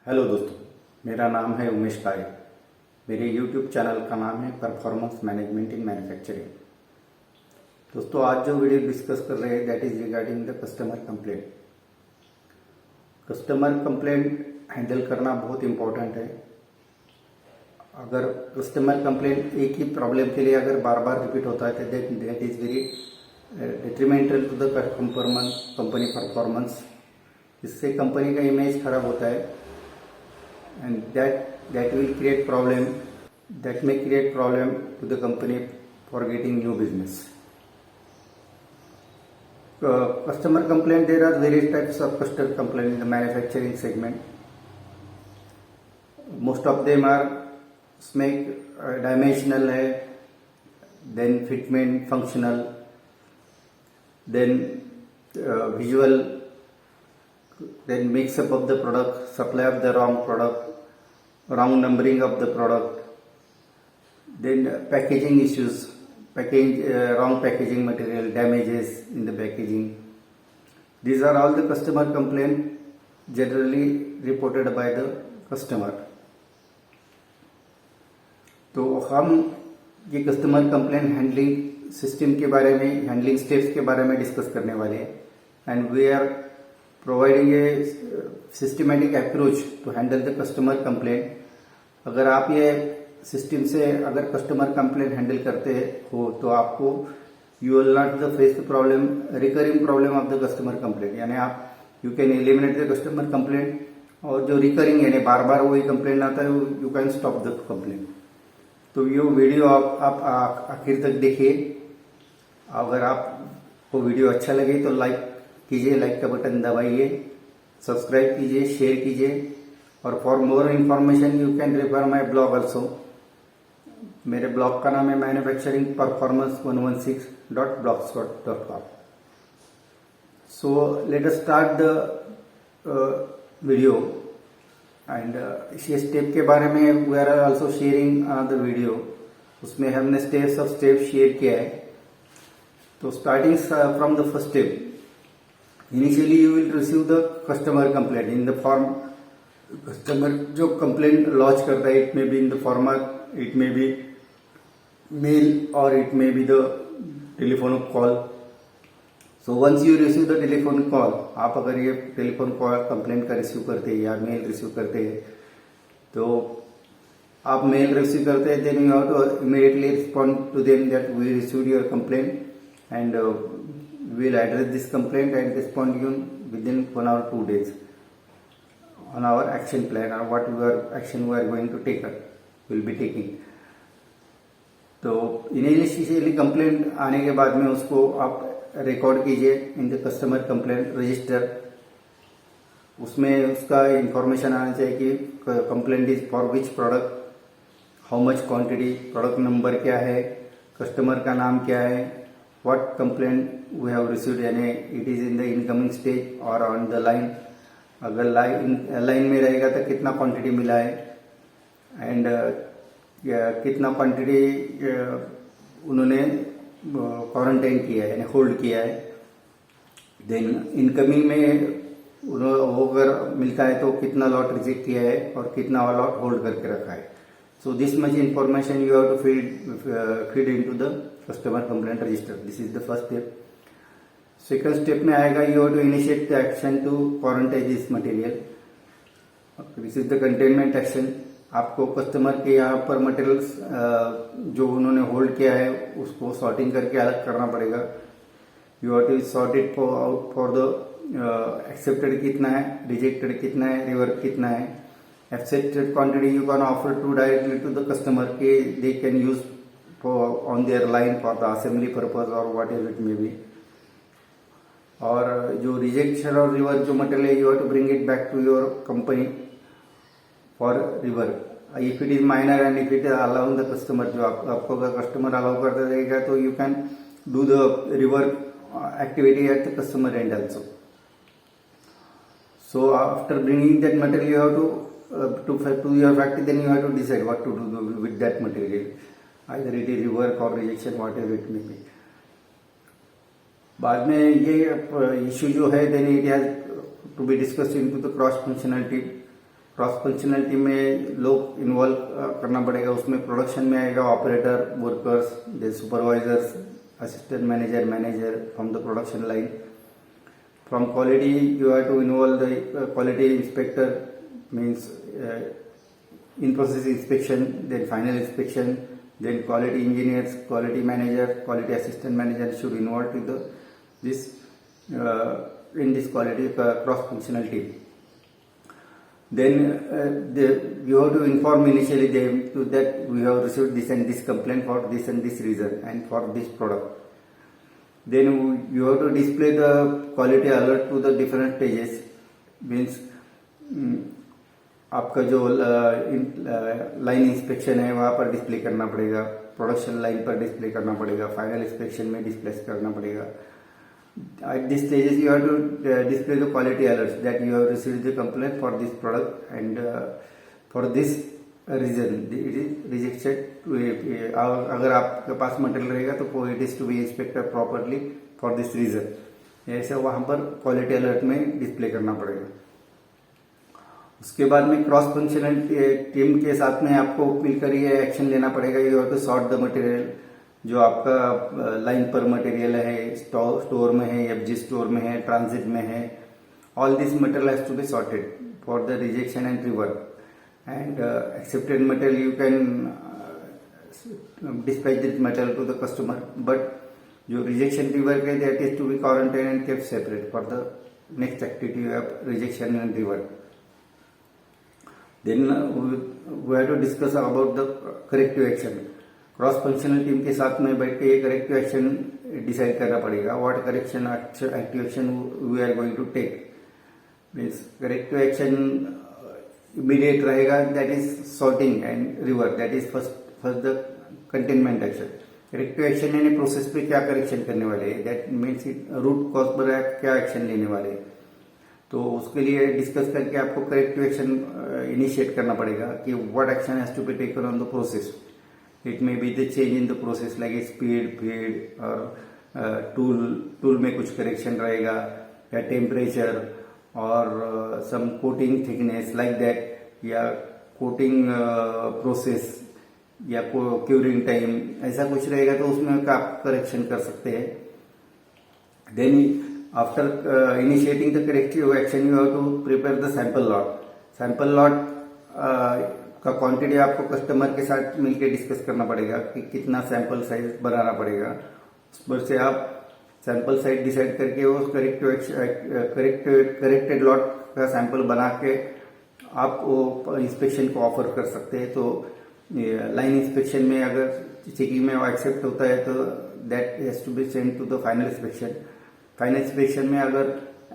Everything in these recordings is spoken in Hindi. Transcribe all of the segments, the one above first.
हेलो दोस्तों, मेरा नाम है उमेश पारे। मेरे यूट्यूब चैनल का नाम है परफॉर्मेंस मैनेजमेंट इन मैन्युफैक्चरिंग। दोस्तों, आज जो वीडियो डिस्कस कर रहे हैं that is regarding the customer complaint. Customer complaint handle करना बहुत इम्पोर्टेंट है। अगर कस्टमर कंप्लेंट एक ही प्रॉब्लम के लिए अगर बार बार रिपीट होता है तो that is very detrimental to the company performance. इससे कंपनी का इमेज खराब होता है and that will create problem, that may create problem to the company for getting new business. Customer complaint, there are various types of customer complaint in the manufacturing segment. Most of them are dimensional hai, then fitment functional, then visual, then mix up of the product, supply of the wrong product, wrong numbering of the product, then packaging issues, wrong packaging material, damages in the packaging. These are all the customer complaint generally reported by the customer. तो हम ये कस्टमर कंप्लेंट हैंडलिंग सिस्टम के बारे में, हैंडलिंग स्टेप्स के बारे में डिस्कस करने वाले हैं and we are providing a systematic approach to handle the customer complaint. अगर आप ये सिस्टम से अगर कस्टमर कंप्लेंट हैंडल करते हो तो आपको you will not the face the problem, recurring problem of the customer complaint. यानी आप you can eliminate the customer complaint, और जो रिकरिंग यानी बार बार वही कंप्लेंट आता है you can stop the complaint. तो ये वीडियो आप आखिर तक देखिए। अगर आपको वीडियो अच्छा लगे तो लाइक कीजिए, लाइक का बटन दबाइए, सब्सक्राइब कीजिए, शेयर कीजिए, और for more information you can refer my blog also. मेरे ब्लॉग का नाम है manufacturing performance 116.blogspot.com। So let us start the video and इसी स्टेप के बारे में we are also sharing another video. उसमें हमने स्टेप्स ऑफ स्टेप शेयर किया है। तो starting from the first step, initially you will receive the customer complaint in the form, customer जो complaint lodge करता है, it may be in the format, it may be mail, or it may be the telephone call. So once you receive the telephone call, आप अगर ये telephone call complaint का रिसीव करते हैं या मेल रिसीव करते हैं, तो आप मेल रिसीव करते हैं, then you have to immediately respond to them that we received your complaint and we will address this complaint and respond you within 1 or 2 days on our action plan, or whatever action we are going to take, will be taking. तो इनिशियली कंप्लेंट आने के बाद में उसको आप रिकॉर्ड कीजिए in the customer complaint register. उसमें उसका इंफॉर्मेशन आना चाहिए कि complaint is for which product, how much quantity, product number क्या है, कस्टमर का नाम क्या है, what complaint we have received, यानी it is in the incoming stage or on the line। अगर लाइन में रहेगा तो कितना क्वांटिटी मिला है एंड कितना क्वांटिटी उन्होंने क्वारंटाइन किया है यानी होल्ड किया है। देन इनकमिंग में वो अगर मिलता है तो कितना लॉट रिजेक्ट किया है और कितना लॉट होल्ड करके रखा है। So this much information you have to feed into the customer complaint register. This is the first step. Second step में आएगा you have to initiate the action to quarantine this material. This is the containment action. आपको कस्टमर के यहाँ पर मटेरियल्स जो उन्होंने होल्ड किया है उसको सॉर्टिंग करके अलग करना पड़ेगा। You have to sort it out for the accepted कितना है, rejected कितना है, rework कितना है। Accepted quantity you can offer to directly to the customer के they can use for on their line for the assembly purpose or whatever it may be। और जो rejection और rework जो material है you have to bring it back to your company for rework। If it is minor and if it is allowing the customer, जो आपको अगर customer allow करता रहेगा तो you can do the rework activity at the customer end also। So after bringing that material you have to your factory, then you have to decide what to do with that material, either it is rework or rejection, whatever it may be। बाद में ये इश्यू जो है then it has to be discussed into the cross functional team। Cross functional team में लोग इन्वॉल्व करना पड़ेगा। उसमें प्रोडक्शन में आएगा operator, workers, supervisors, assistant manager from the production line. From quality, you have to involve the quality inspector, means in process inspection, then final inspection, then quality engineers, quality manager, quality assistant manager should involve with this in this quality cross functional team. Then you have to inform initially them to that we have received this and this complaint for this and this reason and for this product. Then you have to display the quality alert to the different stages, means आपका जो लाइन इंस्पेक्शन है वहाँ पर डिस्प्ले करना पड़ेगा, प्रोडक्शन लाइन पर डिस्प्ले करना पड़ेगा, फाइनल इंस्पेक्शन में डिस्प्ले करना पड़ेगा. At these stages, you have to display the quality alerts that you have received the complaint for this product and for this reason it is rejected. अगर आपके पास मटेरियल रहेगा तो it is to be inspected properly for this reason. ऐसा वहाँ पर क्वालिटी अलर्ट में डिस्प्ले करना पड़ेगा. उसके बाद में क्रॉस फंक्शनल टीम के साथ में आपको मिलकर ये एक्शन लेना पड़ेगा. You have to sort the material. जो आपका लाइन पर मटेरियल है, स्टोर में है, एफजी स्टोर में है, ट्रांजिट में है, all this material has to be sorted for the rejection and rework. And accepted material you can dispatch this material to the customer, but जो रिजेक्शन रिवर्क है that is to be quarantine and kept separate for the next activity of rejection and rework. Then we have to discuss about the corrective action. Cross functional team के साथ में बैठ के ये करेक्टिव एक्शन डिसाइड करना पड़ेगा. What correction active action we are going to take. Means corrective action immediate रहेगा, that is sorting and rework, that is first the containment action. Corrective action यानी प्रोसेस पे क्या करेक्शन करने वाले हैं, दैट मीन्स रूट कॉज पर क्या एक्शन लेने वाले हैं. तो उसके लिए डिस्कस करके आपको करेक्टिव एक्शन इनिशिएट करना पड़ेगा कि what action has to be taken on the process. It may be the change in the process like speed, feed और टूल में कुछ करेक्शन रहेगा, या टेम्परेचर और some coating thickness like that, या कोटिंग प्रोसेस या क्यूरिंग टाइम, ऐसा कुछ रहेगा तो उसमें आप करेक्शन कर सकते हैं. Then after initiating the corrective action you have to prepare the sample lot. Sample lot का क्वांटिटी आपको कस्टमर के साथ मिलकर डिस्कस करना पड़ेगा कि कितना सैंपल साइज बनाना पड़ेगा. उस पर से आप सैंपल साइज डिसाइड करके उस करेक्टेड लॉट का सैंपल बना के आप वो इंस्पेक्शन को ऑफर कर सकते हैं. तो लाइन इंस्पेक्शन में अगर चेकिंग में वो एक्सेप्ट होता है तो that has to be send to the final inspection. Final inspection में अगर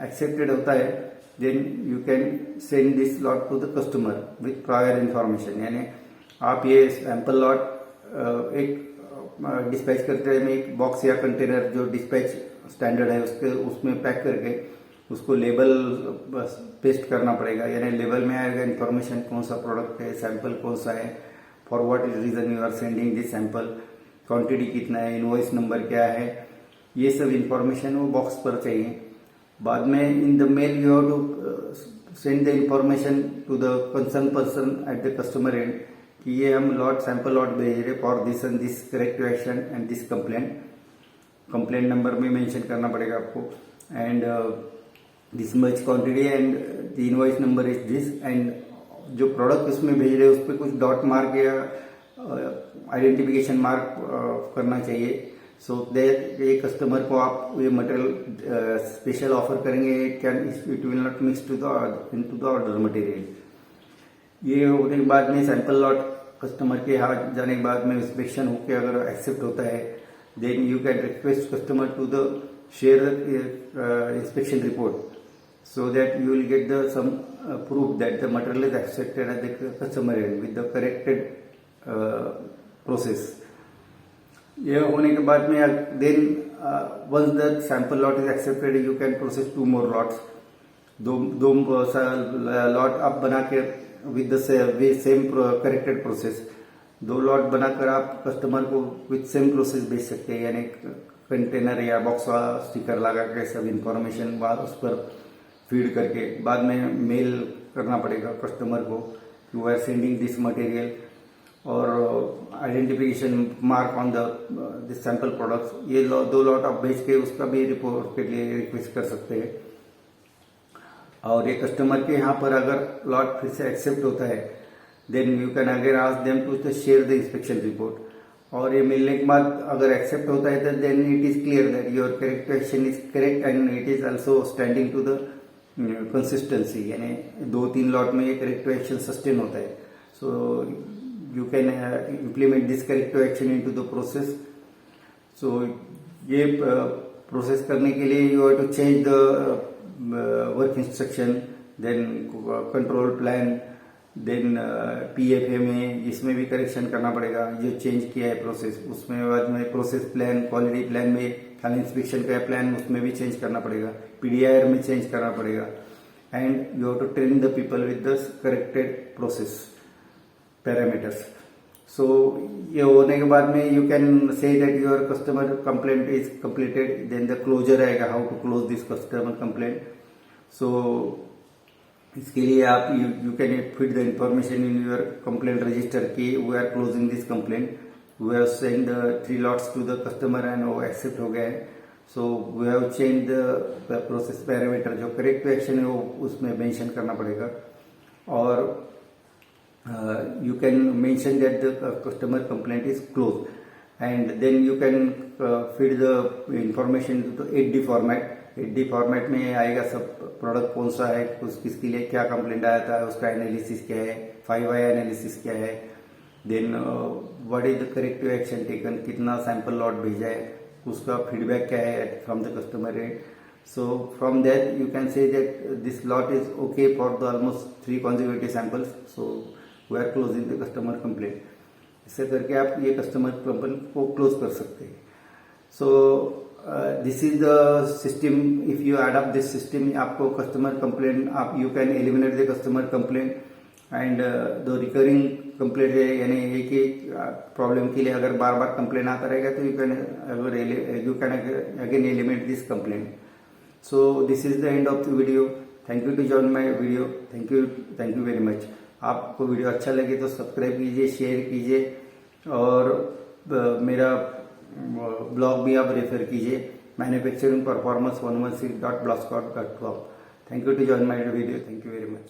एक्सेप्टेड होता है then you can send this lot to the customer with prior information. यानी आप ये सैंपल लॉट एक डिस्पैच करते हैं एक बॉक्स या कंटेनर जो डिस्पैच स्टैंडर्ड है उसमें पैक करके उसको लेबल पेस्ट करना पड़ेगा. यानी लेबल में आएगा इन्फॉर्मेशन कौन सा प्रोडक्ट है, सैंपल कौन सा है, for what reason you are sending this sample, quantity कितना है, इनवॉइस नंबर क्या है, ये सब इंफॉर्मेशन वो बॉक्स पर चाहिए. बाद में in the mail you have to send the information to the concern person at the customer and कि ये हम लॉट सैंपल लॉट भेज रहे for this and this corrective action and this complaint number में मेंशन करना पड़ेगा आपको. And this much quantity and the invoice number is this. And जो प्रोडक्ट उसमें भेज रहे हैं उस पर कुछ डॉट मार्क या आइडेंटिफिकेशन मार्क करना चाहिए. सो दैट ये कस्टमर को आप ये मटेरियल स्पेशल ऑफर करेंगे, it will not mix into the order material. ये होने के बाद में सैंपल लॉट कस्टमर के हाथ जाने के बाद में इंस्पेक्शन होकर अगर एक्सेप्ट होता है then you can request customer to the share inspection report so that you will get the some proof that the material is accepted at the customer and with the corrected process. ये होने के बाद में then once the sample lot is accepted you can process 2 more lots. दो लॉट आप बना के with the same corrected process 2 lot बनाकर आप कस्टमर को विद सेम प्रोसेस भेज सकते हैं. यानी कंटेनर या बॉक्स स्टिकर लगा के सब इंफॉर्मेशन बाद उस पर फीड करके बाद में मेल करना पड़ेगा कस्टमर को कि we are sending this material, और identification mark on the sample products, ये 2 लॉट आप भेज के उसका भी रिपोर्ट के लिए रिक्वेस्ट कर सकते हैं। और ये कस्टमर के यहाँ पर अगर लॉट फिर से एक्सेप्ट होता है, then you can again ask them to share the inspection report. और ये मिलने के बाद अगर एक्सेप्ट होता है तो then it is clear that your correct action is correct and it is also standing to the consistency, यानी 2-3 लॉट में ये करेक्टिव एक्शन सस्टेन होता है। So you can implement this corrective action into the process. So ये प्रोसेस करने के लिए you have to change the work instruction, then control plan, then PFA में इसमें भी करेक्शन करना पड़ेगा जो चेंज किया है प्रोसेस, उसमें बाद में प्रोसेस प्लान, क्वालिटी प्लान में खाली इंस्पेक्शन का प्लान उसमें भी चेंज करना पड़ेगा, PDIR में चेंज करना पड़ेगा, and you have to train the people with the corrected process parameters. So ये होने के बाद में you can say that your customer complaint is completed, then the closure आएगा, how to close this customer complaint. So इसके लिए आप you can fit the information in your complaint register की we are closing this complaint, we have send 3 lots to the customer and वो एक्सेप्ट हो गया है। So we have change the process parameter, जो करेक्टिव एक्शन है वो उसमें मेंशन करना पड़ेगा। और you can mention that the customer complaint is closed, and then you can feed the information to 8D format। 8D format में आएगा सब प्रोडक्ट कौन सा है, किसके लिए क्या कंप्लेंट आया था, उसका एनालिसिस क्या है, 5I एनालिसिस क्या है, then what is the corrective action taken, कितना सैंपल लॉट भेजा है, उसका फीडबैक क्या है from the customer end. So from that you can say that this lot is okay for the almost 3 consecutive samples, so we are closing the customer complaint. ऐसे करके आप ये कस्टमर कंप्लेंट को क्लोज कर सकते हैं। सो this is the system, if you adopt this system, आपको कस्टमर कंप्लेंट आप you can eliminate the customer complaint and the recurring complaint है, यानी एक ही प्रॉब्लम के लिए अगर बार बार कंप्लेंट आता रहेगा तो you can again eliminate this complaint. So this is the end of the video. Thank you to join my video. Thank you very much. आपको वीडियो अच्छा लगे तो सब्सक्राइब कीजिए, शेयर कीजिए, और मेरा ब्लॉग भी आप रेफर कीजिए, manufacturing performance 116.blogspot.com। Thank you to join my video. Thank you very much.